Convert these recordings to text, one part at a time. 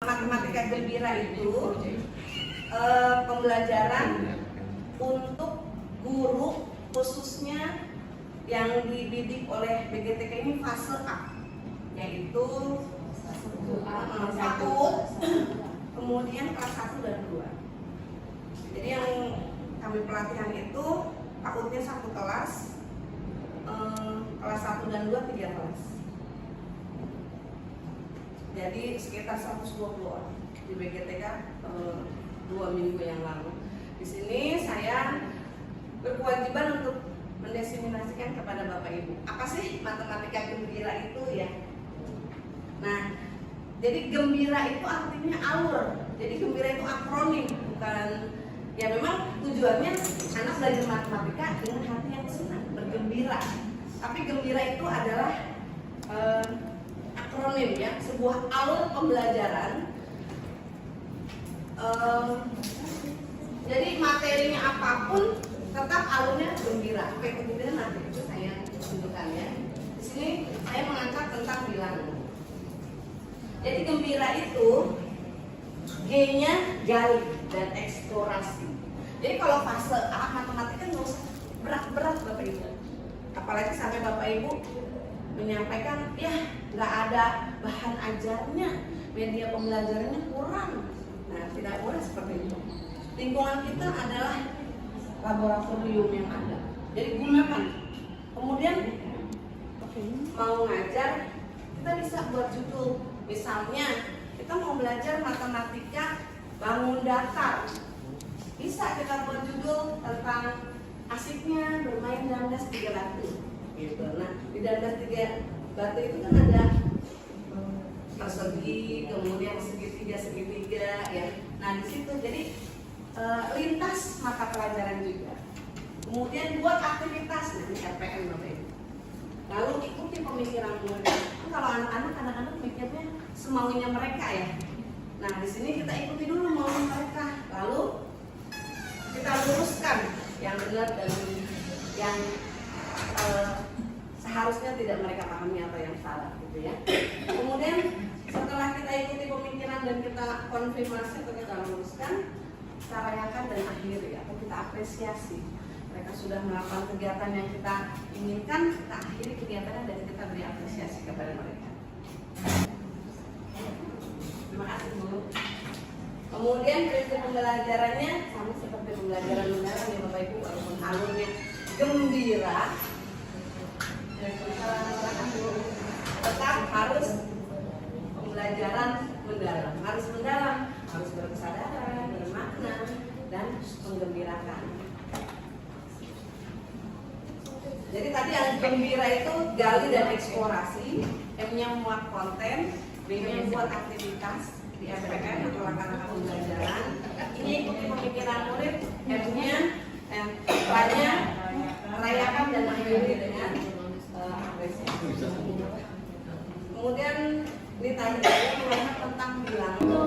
Matematika gembira itu pembelajaran untuk guru khususnya yang dididik oleh BGTK ini fase A, yaitu PAUD, kemudian kelas 1 dan 2. Jadi yang kami pelatihan itu PAUD-nya 1 kelas, kelas 1 dan 2 3 kelas. Jadi sekitar 120 orang di BGTK 2 minggu yang lalu. Di sini saya berkewajiban untuk mendesimasikan kepada Bapak Ibu. Apa sih matematika gembira itu ya? Nah, jadi gembira itu artinya alur. Jadi gembira itu akronim, bukan ya memang tujuannya anak belajar matematika dengan hati yang senang, bergembira. Tapi gembira itu adalah akronim ya, sebuah alur pembelajaran. Jadi materinya apapun tetap alurnya gembira. Apa itu gembira nanti itu saya tunjukkan ya. Di sini saya mengangkat tentang bilangan. Jadi gembira itu G-nya gali dan eksplorasi. Jadi kalau fase A matematika nggak usah berat-berat Bapak Ibu. Apalagi sampai Bapak Ibu menyampaikan ya nggak ada bahan ajarnya, media pembelajarannya kurang. Nah, tidak boleh seperti itu. Lingkungan kita adalah laboratorium yang ada. Jadi gunakan. Kemudian mau ngajar kita bisa buat judul. Misalnya kita mau belajar matematika bangun datar, bisa kita buat judul tentang asiknya bermain dandas 3 batu. Gitu. Nah, di dandas 3 batu itu kan ada persegi, kemudian segitiga ya. Nah, di situ jadi lintas mata pelajaran juga. Kemudian buat aktivitas, nah ini RPM Bapak Ibu. Lalu ikuti pemikiran murid. Kalau anak-anak mikirnya semaunya mereka ya. Nah, di sini kita ikuti dulu mau mereka. Lalu kita luruskan yang benar dan yang seharusnya tidak mereka pahami atau yang salah gitu ya. Kemudian setelah kita ikuti pemikiran dan kita konfirmasi atau kita luruskan, kita rayakan dan akhiri atau kita apresiasi. Mereka sudah melakukan kegiatan yang kita inginkan, kita akhiri kegiatannya dan kita beri apresiasi kepada mereka. Terima kasih Bu. Kemudian prinsip pembelajarannya sama seperti pembelajaran mendalam ya Bapak Ibu, walaupun alurnya gembira. Tetap harus pembelajaran mendalam, harus berkesadaran, bermakna dan menggembirakan. Jadi tadi yang gembira itu gali dan eksplorasi, M-nya muat konten, B-nya buat aktivitas di SPM atau langkah-langkah pembelajaran. Ini ikuti pemikiran murid, M-nya rayakan dan akhiri dengan apresiasi. Kemudian ini tadi melihat tentang bilangan.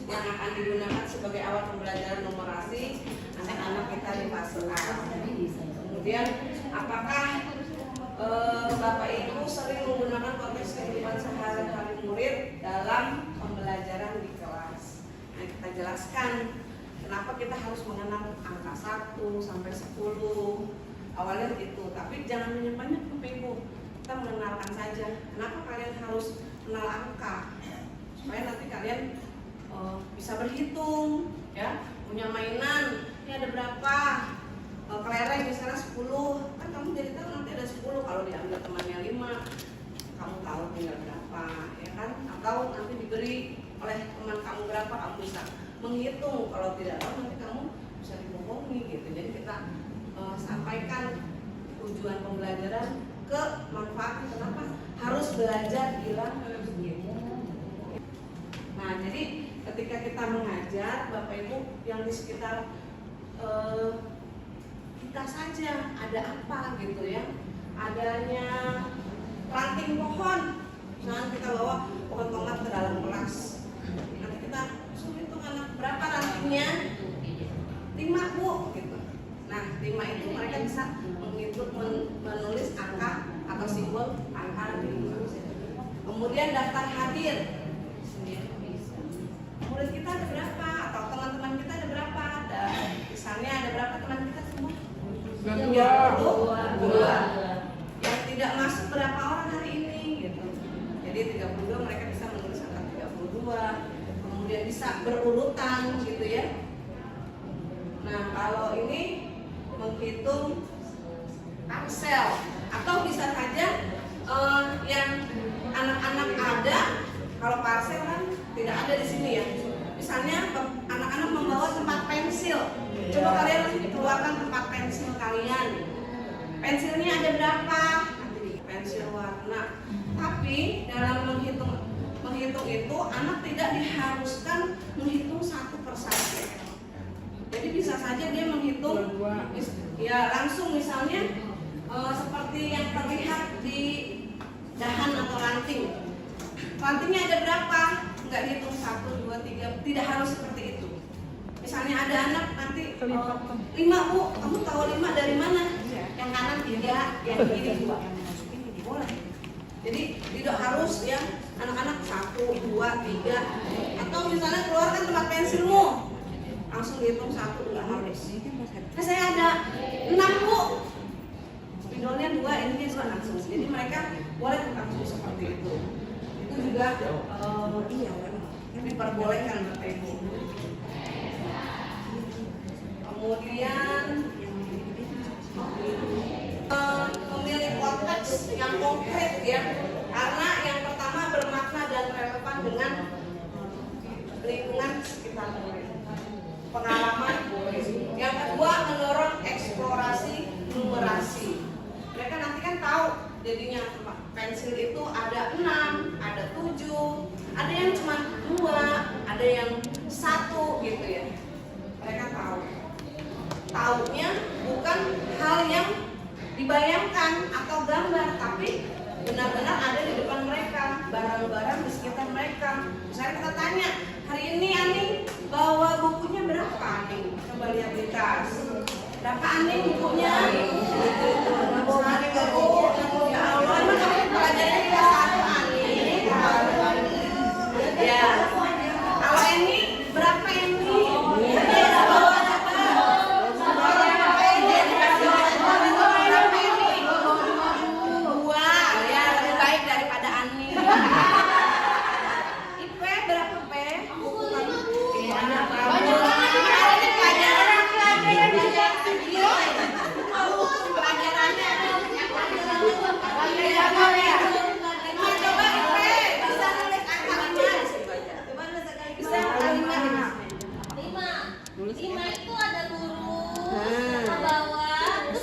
Yang akan digunakan sebagai awal pembelajaran numerasi anak-anak kita di fase A. Kemudian apakah Bapak Ibu sering menggunakan konteks kehidupan sehari-hari murid dalam pembelajaran di kelas? Nah, kita jelaskan kenapa kita harus mengenal angka 1 sampai 10. Awalnya begitu, tapi jangan banyak Bapak Ibu. Kita mengenalkan saja. Kenapa kalian harus kenal angka? Supaya nanti kalian bisa berhitung ya, punya mainan ini ada berapa, kelereng misalnya 10, kan kamu jadi tahu nanti ada 10, kalau diambil temannya 5 kamu tahu tinggal berapa ya kan, atau nanti diberi oleh teman kamu berapa kamu bisa menghitung, kalau tidak tahu nanti kamu bisa dibohongi gitu. Jadi kita sampaikan tujuan pembelajaran ke manfaatnya. Kenapa harus belajar bilang begitu? Nah, jadi ketika kita mengajar, Bapak Ibu yang di sekitar kita saja ada apa gitu ya, adanya ranting pohon, misalnya kita bawa pohon tomat ke dalam kelas, nanti kita suruh hitung anak berapa rantingnya, 5 Bu gitu. Nah 5 itu mereka bisa menghitung, menulis angka atau simbol angka 5. Kemudian daftar hadir, murid kita ada berapa atau teman-teman kita ada berapa, ada misalnya ada berapa teman kita semua? 32. Yang tidak masuk berapa orang hari ini gitu. Jadi 32 mereka bisa menulis angka 32. Kemudian bisa berurutan gitu ya. Nah kalau ini menghitung parsel atau bisa saja yang anak-anak ada, kalau parsel kan tidak ada di sini ya. Misalnya anak-anak membawa tempat pensil. Coba kalian keluarkan tempat pensil kalian. Pensilnya ada berapa? Nanti pensil warna. Tapi dalam menghitung itu anak tidak diharuskan menghitung satu persatu. Jadi bisa saja dia menghitung ya langsung misalnya seperti yang terlihat di dahan atau ranting. Rantingnya ada berapa? Enggak dihitung 1, 2, 3. Tidak harus seperti itu. Misalnya ada anak nanti 5 Bu, kamu tahu 5 dari mana? Yang kanan 3, yang kiri 2. Ini boleh. Jadi tidak harus ya anak-anak 1, 2, 3. Atau misalnya keluarkan tempat pensilmu, langsung dihitung 1, 2 harus. Nah, saya ada 6 Bu, spidolnya 2, ini 2 langsung. Jadi mereka boleh langsung seperti itu. Itu juga iya diperbolehkan Bapak Ibu. Kemudian memilih konteks yang konkret ya, karena yang pertama bermakna dan relevan dengan lingkungan sekitar pengalaman. Yang kedua mendorong eksplorasi numerasi. Mereka nanti kan tahu jadinya pensil itu ada 6, ada 7, ada yang cuma 2, ada yang 1 gitu ya. Mereka tahu. Taunya bukan hal yang dibayangkan atau gambar, tapi benar-benar ada di depan mereka, barang-barang di sekitar mereka. Misalnya kita tanya, hari ini Ani bawa bukunya berapa Ani? Coba lihat di tas. Berapa Ani bukunya? Bawa buku. Ya Allah, emang kamu pelajarannya tidak satu Ani? Ya. Kalau ini berapa ini?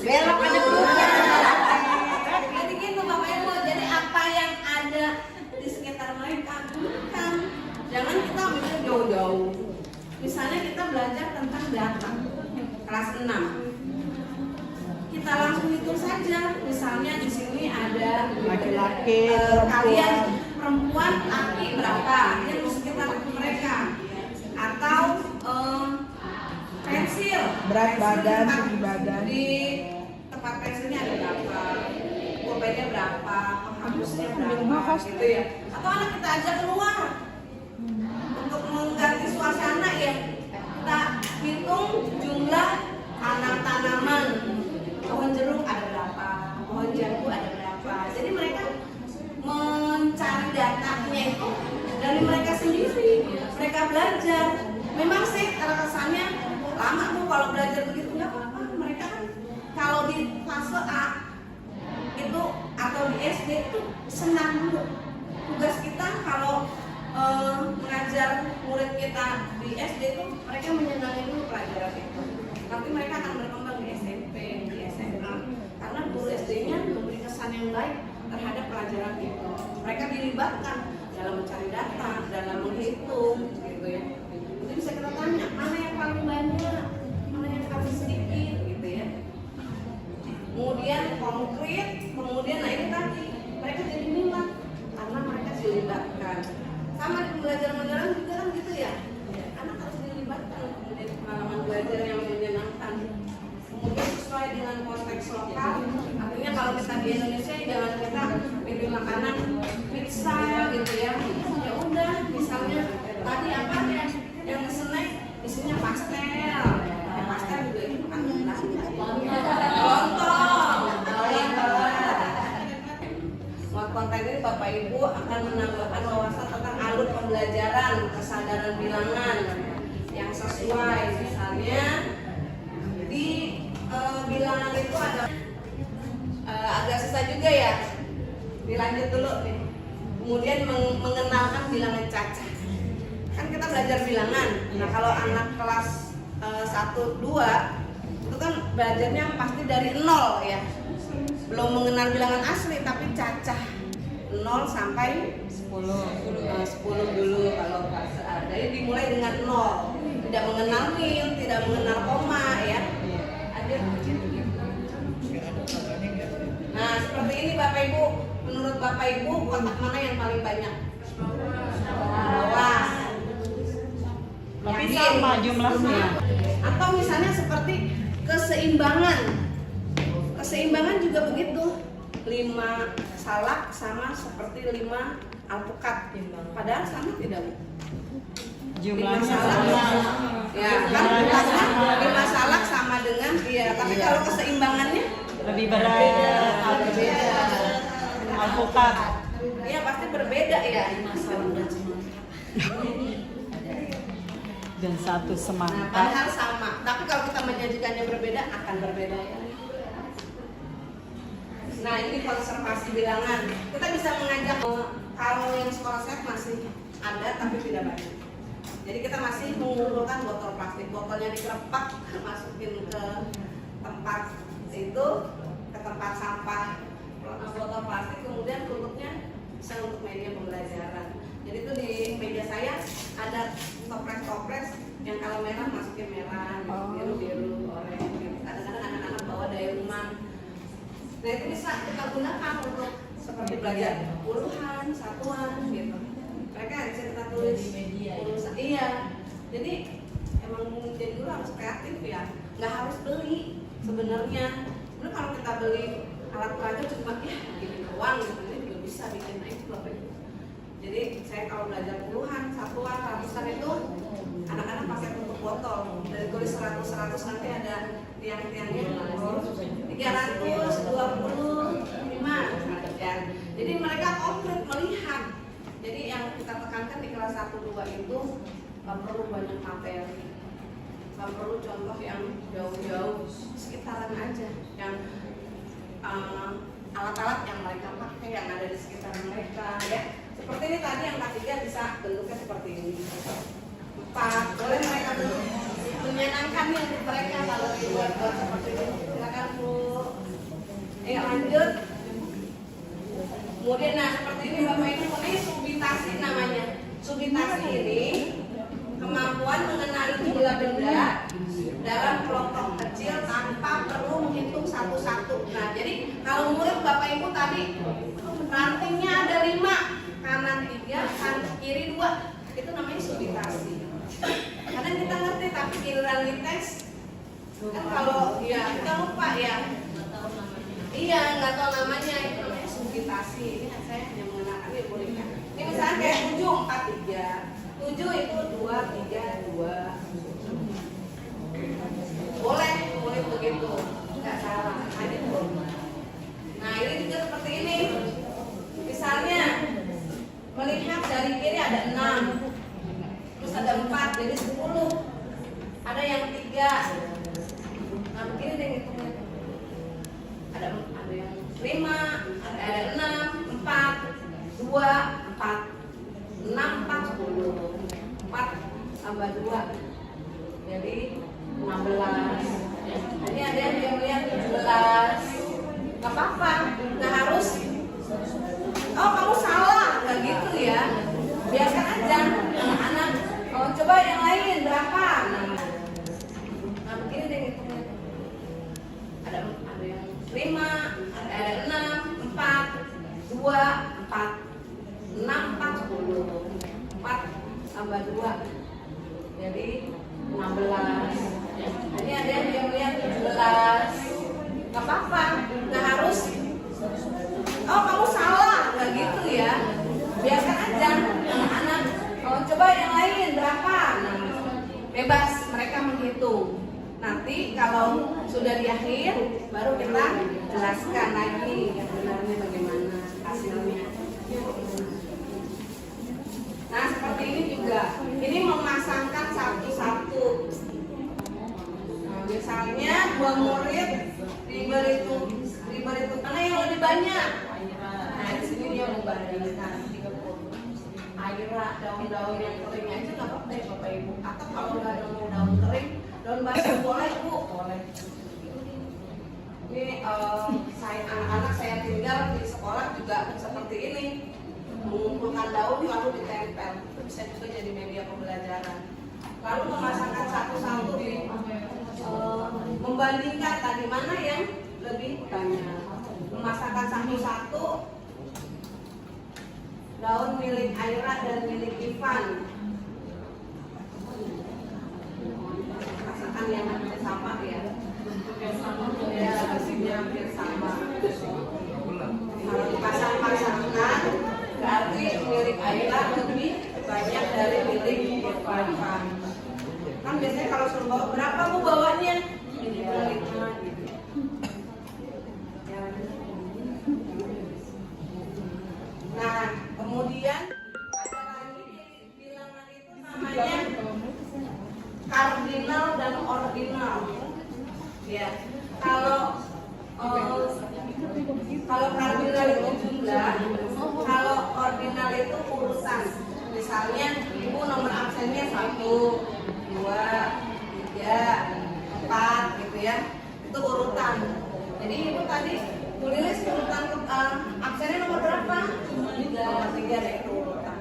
Belok ada berubah. Jadi gitu Bapak Ibu. Jadi apa yang ada di sekitar mereka bukan. Jangan kita mikir jauh-jauh. Misalnya kita belajar tentang data kelas 6. Kita langsung hitung saja. Misalnya di sini ada laki-laki, kalian perempuan, laki berapa yang di sekitar mereka. Atau pensil, berat badan, tinggi badan. Di tempat pensilnya ada berapa, pulpennya berapa, penghapusnya berapa, gitu ya. Atau anak kita ajak keluar untuk mengganti suasana ya. Kita hitung jumlah tanaman, pohon jeruk ada berapa, pohon jambu ada berapa. Jadi mereka mencari datanya itu dari mereka sendiri. Mereka belajar. Memang sih kesannya lama Bu kalau belajar begitu, nggak apa-apa. Mereka kan kalau di fase A itu atau di SD itu senang dulu. Tugas kita kalau mengajar murid kita di SD itu mereka menyenangi dulu pelajaran itu. Tapi mereka akan berkembang di SMP. pelajaran itu. Mereka dilibatkan dalam mencari data, dalam menghitung, gitu ya. Itu bisa kita tanya mana yang paling banyak, mana yang paling sedikit, gitu ya. Kemudian konkret, kemudian nah ini tadi mereka jadi minat karena mereka dilibatkan. Sama di pembelajaran mendalam juga kan gitu ya. Anak harus dilibatkan kemudian pengalaman belajar yang menyenangkan. Kemudian sesuai dengan konteks lokal. Artinya kalau kita di Indonesia jangan kita bikin makanan pizza gitu ya. Ya udah, misalnya tadi apa ya yang snack isinya pastel. Ya, pastel juga itu kan konten ini Bapak Ibu akan menambahkan wawasan tentang alur pembelajaran, kesadaran bilangan yang sesuai. Misalnya di bilangan itu ada agak susah juga ya. Dilanjut dulu nih. Kemudian mengenalkan bilangan cacah. Kan kita belajar bilangan. Nah kalau anak kelas 1, 2 itu kan belajarnya pasti dari 0 ya. Belum mengenal bilangan asli tapi cacah 0 sampai 10 dulu kalau jadi dimulai dengan 0, tidak mengenal min, tidak mengenal koma ya. Nah seperti ini Bapak Ibu, menurut Bapak Ibu kotak mana yang paling banyak? Bawah. Tapi sama jumlahnya. Atau misalnya seperti keseimbangan. Keseimbangan juga begitu. 5 salak sama seperti 5 alpukat. Padahal sama tidak? Jumlahnya 5 salak ya kan 5 salak sama dengan dia. Tapi kalau keseimbangannya lebih berat. Alpukat. Iya pasti berbeda ya. Dan satu Nah, semangka. padahal sama. Tapi kalau kita menyajikannya berbeda akan berbeda ya. Nah ini konservasi bilangan. Kita bisa mengajak kalau yang sekolah set masih ada tapi tidak banyak. Jadi kita masih mengumpulkan botol plastik. Botolnya dikerepak, masukin ke tempat itu, ke tempat sampah botol plastik. Kemudian tutupnya bisa untuk media pembelajaran. Jadi itu di meja saya ada toples-toples yang kalau merah masukin merah, biru-biru, oranye. Gitu. Kadang-kadang anak-anak bawa dari rumah. Nah itu bisa kita gunakan untuk seperti belajar puluhan, satuan gitu. Mereka bisa kita tulis di media ya. Iya. Jadi emang jadi guru harus kreatif ya. Nggak harus beli sebenarnya. Sebenarnya kalau kita beli alat peraga cuma ya gini doang gitu, ini juga bisa bikin itu Bapak Ibu. Jadi saya kalau belajar puluhan, satuan, ratusan itu anak-anak pakai tutup botol. Dari tulis 100 nanti ada tiang-tiangnya 325 ya. Jadi mereka konkret melihat. Jadi yang kita tekankan di kelas 1, 2 itu nggak perlu banyak materi, nggak perlu contoh yang jauh-jauh, sekitaran aja yang alat-alat yang mereka pakai yang ada di sekitar mereka ya. Seperti ini tadi yang ketiga bisa bentuknya seperti ini. 4 boleh mereka bentuk menyenangkan ya untuk mereka kalau dibuat seperti ini. Silakan Bu. Lanjut. Kemudian nah seperti ini Bapak Ibu, ini subitasi namanya. Subitasi ini kemampuan mengenali jumlah benda dalam kelompok kecil tanpa perlu menghitung satu-satu. Nah jadi kalau murid Bapak Ibu tadi rantingnya ada 5, kanan 3, kanan kiri 2, itu namanya subitasi. Karena kita ngerti tapi giliran di tes kan kalau ya kita lupa ya. Iya nggak tahu namanya, itu namanya subitasi. Ini saya hanya mengenalkan ya boleh kan. Ini misalnya kayak 7, 4, 3. 7 itu 2, 3, 2. Boleh begitu, nggak salah. Nah ini juga seperti ini. Misalnya melihat dari kiri ada 6, terus ada 4, jadi 10. Ada yang 3. Nah begini deh hitungnya. Ada yang 5, ada 6, 4, 2, 4, 6, 4, 10. 4 tambah 2 jadi 16. hitungnya. Ada yang 5, ada 6, 4, 2, 4, 6, 4, 10, 4 tambah 2, jadi 16. Ini ada yang lihat 17. Gak apa-apa, nggak harus. Oh kamu salah, nggak gitu ya. Biarkan aja anak-anak. Oh coba yang lain berapa? Nah, bebas mereka menghitung. Nanti kalau sudah di akhir, baru kita jelaskan lagi yang benarnya bagaimana hasilnya. Nah seperti ini juga. Ini memasangkan satu-satu. Nah, misalnya 2 murid diberi mana yang lebih banyak. Nah di sini dia membandingkan aira, daun-daun yang kering aja nggak apa-apa ya Bapak Ibu. Atau kalau nggak ada daun kering, daun basah boleh Bu, boleh. Ini anak-anak saya tinggal di sekolah juga seperti ini, mengumpulkan daun lalu ditempel. Itu bisa juga jadi media pembelajaran. Lalu memasangkan satu-satu di membandingkan tadi mana yang lebih banyak. Memasangkan satu-satu daun milik Aira dan milik Ivan. Masakan yang hampir sama ya. Ya, hasilnya hampir sama. Kalau dipasang-pasangkan, berarti milik Aira lebih banyak dari milik Ivan. Kan biasanya kalau suruh bawa berapa Bu bawanya? Ini baliknya gitu. Nah, kemudian ada lagi di bilangan itu namanya kardinal dan ordinal. Ya, kalau kardinal itu jumlah, kalau ordinal itu urutan. Misalnya Ibu nomor absennya 1, 2, 3, 4 gitu ya. Itu urutan. Jadi Ibu tadi tulis urutan absennya nomor berapa? Nomor 3 ya, itu urutan.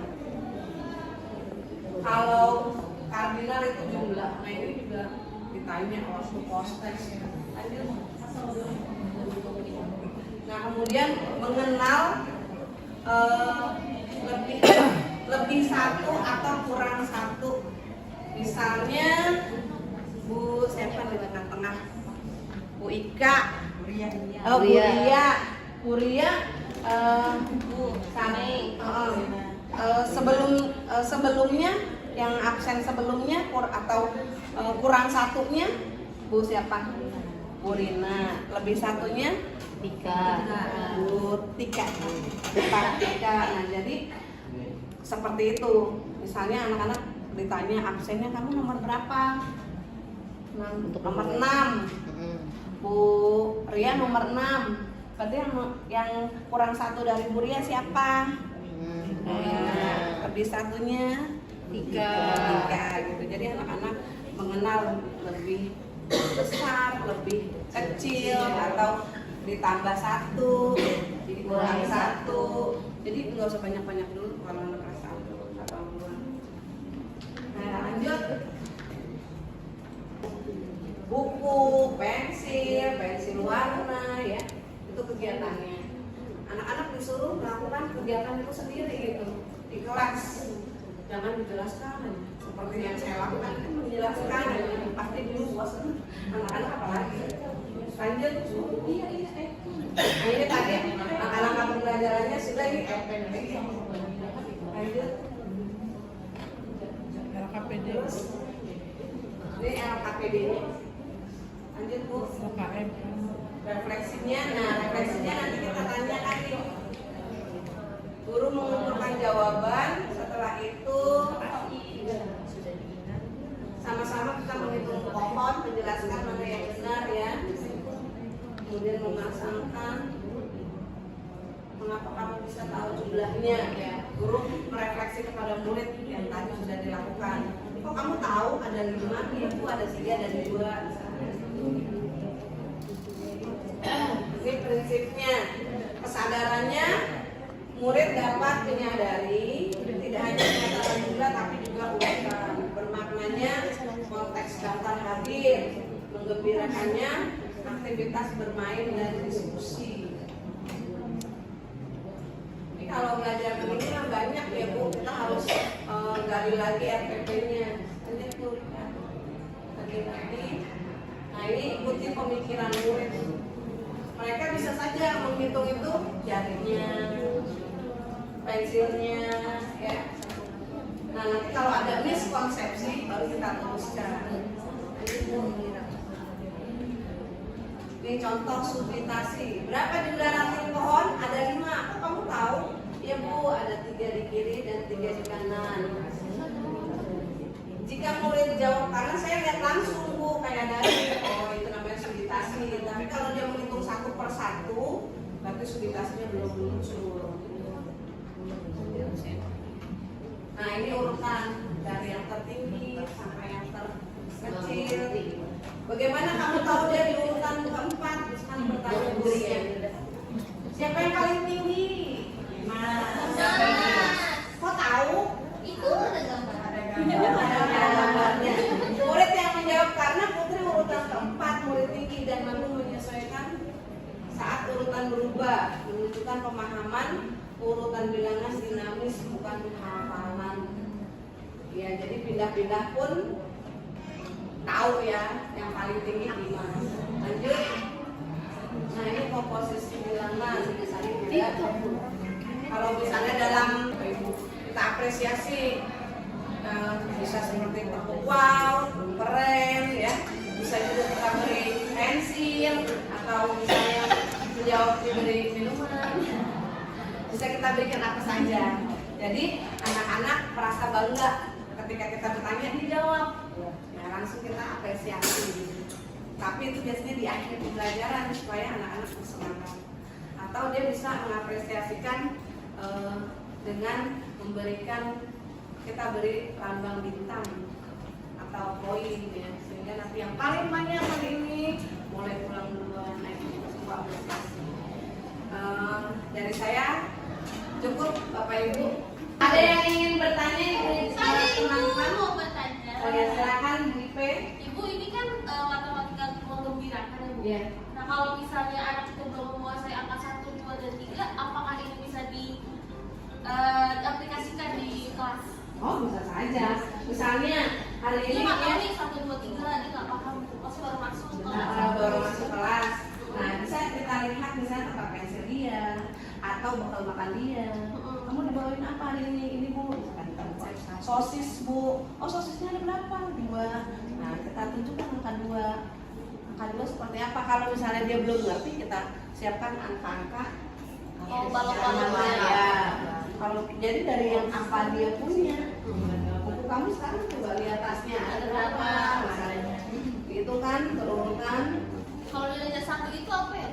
Kalau kardinal itu jumlah. Nah ini juga ditanya waktu postes. Nah kemudian mengenal lebih satu atau kurang satu. Misalnya Bu siapa di tengah-tengah? Bu Ika, Bu Ria, Bu Sani. Sebelumnya yang absen sebelumnya atau kurang satunya Bu siapa? Bu Rina. Lebih satunya Tika. Bu Tika. Pak Tika. Nah jadi seperti itu. Misalnya anak-anak ditanya absennya kamu nomor berapa? Nomor 6. Bu Ria nomor 6. Berarti yang kurang satu dari Bu Ria siapa? Lebih satunya Tika gitu. Jadi anak-anak mengenal lebih besar, lebih kecil, atau ditambah 1, dikurang 1. Jadi nggak usah banyak-banyak dulu kalau anak kelas 1 atau 2. Nah lanjut. Buku, pensil warna ya, itu kegiatannya. Anak-anak disuruh melakukan kegiatan itu sendiri gitu di kelas. Jangan dijelaskan seperti yang saya lakukan, menjelaskan pasti dulu bosan anak-anak apalagi. Lanjut. Nah, ini tadi langkah-langkah pembelajarannya sudah ini lanjut. LKPD. Ini LKPD-nya. Lanjut Bu. UKM. Refleksinya, nah refleksinya nanti kita tanya lagi. Guru mengumpulkan jawaban, setelah itu sama-sama kita menghitung pohon, menjelaskan mana yang benar ya. Kemudian memasangkan mengapa kamu bisa tahu jumlahnya ya. Guru merefleksi kepada murid yang tadi sudah dilakukan. Kok kamu tahu ada 5, ya Bu ada 3 dan 2. Ini prinsipnya. Kesadarannya murid dapat menyadari tidak hanya menyatakan jumlah tapi juga urutan. Bermaknanya konteks daftar hadir, menggembirakannya aktivitas bermain dan diskusi. Ini kalau belajar begini kan banyak ya Bu, kita harus gali lagi RPP-nya. Nanti Bu, lagi. Nah ini ikuti pemikiran murid. Mereka bisa saja menghitung itu jarinya, pensilnya, ya. Nah nanti kalau ada miskonsepsi baru kita teruskan. Ini contoh subitasi. Berapa jumlah ranting pohon? Ada 5. Apa kamu tahu? Ya Bu, ada 3 di kiri dan 3 di kanan. Jika murid jawab kanan, saya lihat langsung Bu, kayak dari oh itu namanya subitasi. Tapi kalau dia menghitung 1 per 1, berarti subitasinya belum muncul. Nah ini urutan dari yang tertinggi sampai yang terkecil. Bagaimana kamu tahu dia di urutan keempat? Misalkan pertanyaan gurunya, siapa yang paling tinggi? Kok tahu? Itu ada gambar. Ada gambarnya. Murid yang menjawab karena Putri urutan keempat, murid tinggi dan mampu menyesuaikan saat urutan berubah, menunjukkan pemahaman. Urutan bilangan dinamis bukan hafalan. Ya, jadi pindah-pindah pun tahu ya yang paling tinggi di mana. Lanjut. Nah ini komposisi bilangan misalnya kalau misalnya dalam kita apresiasi bisa seperti wow, keren ya. Bisa juga kita beri pensil atau misalnya menjawab diberi minuman. Bisa kita berikan apa saja. Jadi anak-anak merasa bangga ketika kita bertanya dijawab. Ya langsung kita apresiasi. Tapi itu biasanya di akhir pembelajaran supaya anak-anak bersemangat. Atau dia bisa mengapresiasikan dengan memberikan kita beri lambang bintang atau poin ya, sehingga nanti yang paling banyak hari ini mulai pulang duluan. Nah itu semua apresiasi. Dari saya cukup Bapak Ibu. Ada yang ingin bertanya? Saya Ibu mau bertanya. Oh ya silakan Bu Ipe. Ibu ini kan matematika menggembirakan ya Bu. Iya. Nah kalau misalnya anak itu belum menguasai angka 1, 2, dan 3, apakah ini bisa diaplikasikan di kelas? Oh bisa saja. Misalnya hari Ini ini nggak tahu ya, nih 1, 2, 3, dia nggak paham, pasti baru masuk kelas. baru masuk kelas. Nah bisa kita lihat misalnya tempat pensil dia atau bekal makan dia. Kamu dibawain apa hari ini? Ini Bu, misalkan kita buka sosis Bu. Oh sosisnya ada berapa? 2. Nah kita tunjukkan angka 2. Angka 2 seperti apa? Kalau misalnya dia belum ngerti, kita siapkan angka-angka. Oh, balok-baloknya. Ya. Kalau jadi dari yang apa dia punya. Buku kamu sekarang coba lihat tasnya ada berapa? Misalnya. Itu kan berurutan. Kalau nilainya 1 itu apa ya?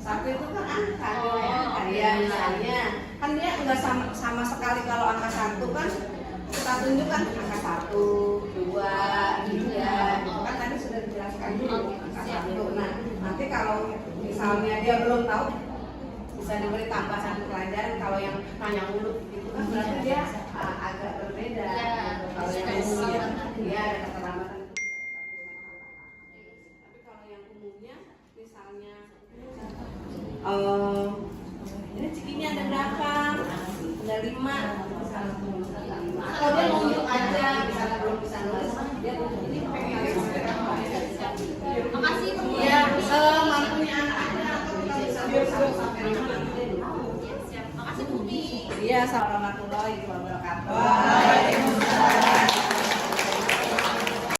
1 itu kan angka, Oh, angka oke. ya misalnya kan dia nggak sama sekali. Kalau angka 1 kan kita tunjukkan angka 1, 2, 3 itu kan tadi sudah dijelaskan dulu angka 1. Nah nanti kalau misalnya dia belum tahu bisa diberi tambahan pelajaran. Kalau yang tanya mulu itu kan berarti dia agak berbeda. Ya, Kalau yang umumnya dia ada keterlambatan. Tapi kalau yang umumnya misalnya ini cikinya ada berapa? Ada 5. Atau dia nunjuk aja, misalnya belum bisa nulis, dia ini pengen berapa? Makasih Bu. Iya, semampunya anak aja atau kita bisa bersama sampai 5. Siap. Makasih Bu. Iya, assalamualaikum warahmatullahi wabarakatuh.